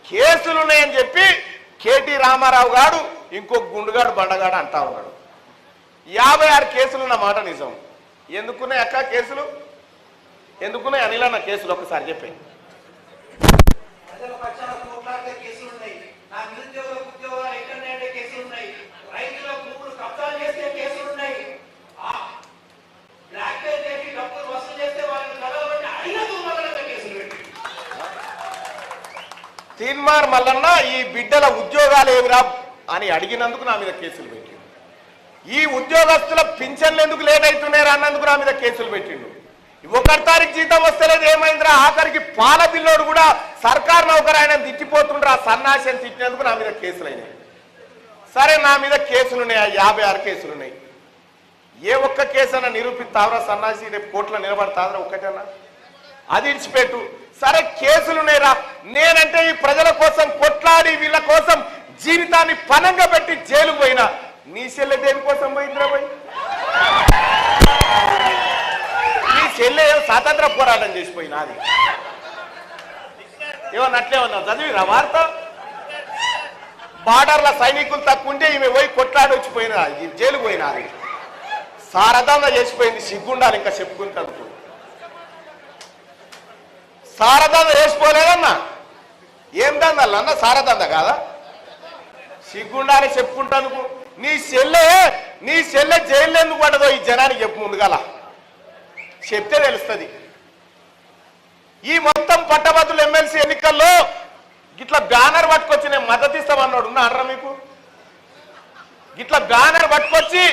కేసులున్నాయని చెప్పి కేటీ రామారావు గారు ఇంకో గుండుగాడు బండగాడు అంటా ఉన్నాడు. 56 కేసులున్న మాట నిజం. ఎందుకున్నాయి అక్క కేసులు? ఎందుకున్నాయి అనిలన్న కేసులు? ఒకసారి చెప్పే. తీన్మార్ మల్లన్న ఈ బిడ్డల ఉద్యోగాలు ఏమిరా అని అడిగినందుకు నా మీద కేసులు పెట్టిండు. ఈ ఉద్యోగస్తుల పింఛన్లు ఎందుకు లేట్ అవుతున్నాయి అన్నందుకు నా మీద కేసులు పెట్టిండు. 1 తారీఖు జీతం వస్తలేదు ఏమైందిరా, ఆఖరికి పాల బిల్లోడు కూడా సర్కారు నౌకరు ఆయన తిట్టిపోతుండ్రా సన్నాసి అని తిట్టినందుకు నా మీద కేసులు అయినాయి. సరే, నా మీద కేసులున్నాయి, 56 కేసులున్నాయి. ఏ ఒక్క కేసు అన్నా నిరూపిస్తావరా సన్నాసి? రేపు కోర్టులో నిలబడతావరా ఒక్కటన్నా? అది ఇడిచిపెట్టు. సరే, కేసులున్నాయిరా, నేనంటే ఈ ప్రజల కోసం కొట్లాడి వీళ్ళ కోసం జీవితాన్ని పనంగా పెట్టి జైలుకు పోయినా. నీ చెల్లె దేనికోసం పోయిందిరా పోయి? నీ చెల్లె స్వాతంత్ర పోరాటం చేసిపోయినా. అది ఏమన్నా అట్లేమన్నా చదివిరా వార్త? బార్డర్ల సైనికులు తక్కువ ఉంటే ఈమె పోయి కొట్లాడి వచ్చిపోయినా, జైలుకు పోయినా. అది సారదంగా చేసిపోయింది. సిగ్గుండాలి ఇంకా చెప్పుకుంటూ. సారదంద వేసిపోలేదన్నా. ఏం దందల్లన్న? సారదంద కాదా? సిగ్గుండాలి చెప్పుకుంటాను. నీ చెల్లె జైలు ఎందుకు పడదో ఈ జనానికి చెప్పు ముందుగాల, చెప్తే తెలుస్తుంది. ఈ మొత్తం పట్టభద్రుల ఎమ్మెల్సీ ఎన్నికల్లో గిట్లా బ్యానర్ పట్టుకొచ్చి నేను మద్దతు ఇస్తామన్నాడు ఉన్నారా మీకు? గిట్లా బ్యానర్ పట్టుకొచ్చి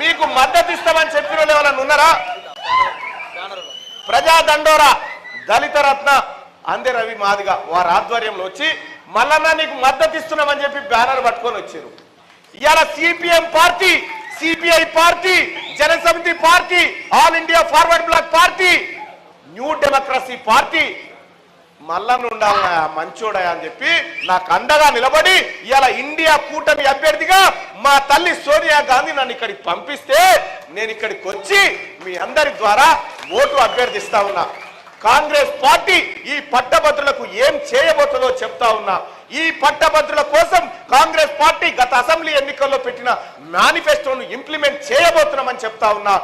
మీకు మద్దతు ఇస్తామని చెప్పిన వాళ్ళు ఎవరన్నా ఉన్నారా? ప్రజా దండోరా దళిత రత్న అందే రవి మాదిగా వారి ఆధ్వర్యంలో వచ్చి మల్లన్న నీకు మద్దతు ఇస్తున్నామని చెప్పి బ్యానర్ పట్టుకొని వచ్చారు. ఇవాళ CPM party, CPI party, Janasamithi party, All India Forward Bloc party, New Democracy party Mallanna ఉండాలన్నా మంచోడా అని చెప్పి నాకు అండగా నిలబడి ఇవాళ ఇండియా కూటమి అభ్యర్థిగా మా తల్లి సోనియా గాంధీ నన్ను ఇక్కడికి పంపిస్తే నేను ఇక్కడికి వచ్చి మీ అందరి ద్వారా ఓటు అభ్యర్థిస్తా ఉన్నా. కాంగ్రెస్ పార్టీ ఈ పట్టభద్రులకు ఏం చేయబోతుందో చెప్తా ఉన్నా. ఈ పట్టభద్రుల కోసం కాంగ్రెస్ పార్టీ గత అసెంబ్లీ ఎన్నికల్లో పెట్టిన మేనిఫెస్టోను ఇంప్లిమెంట్ చేయబోతున్నామని చెప్తా ఉన్నా.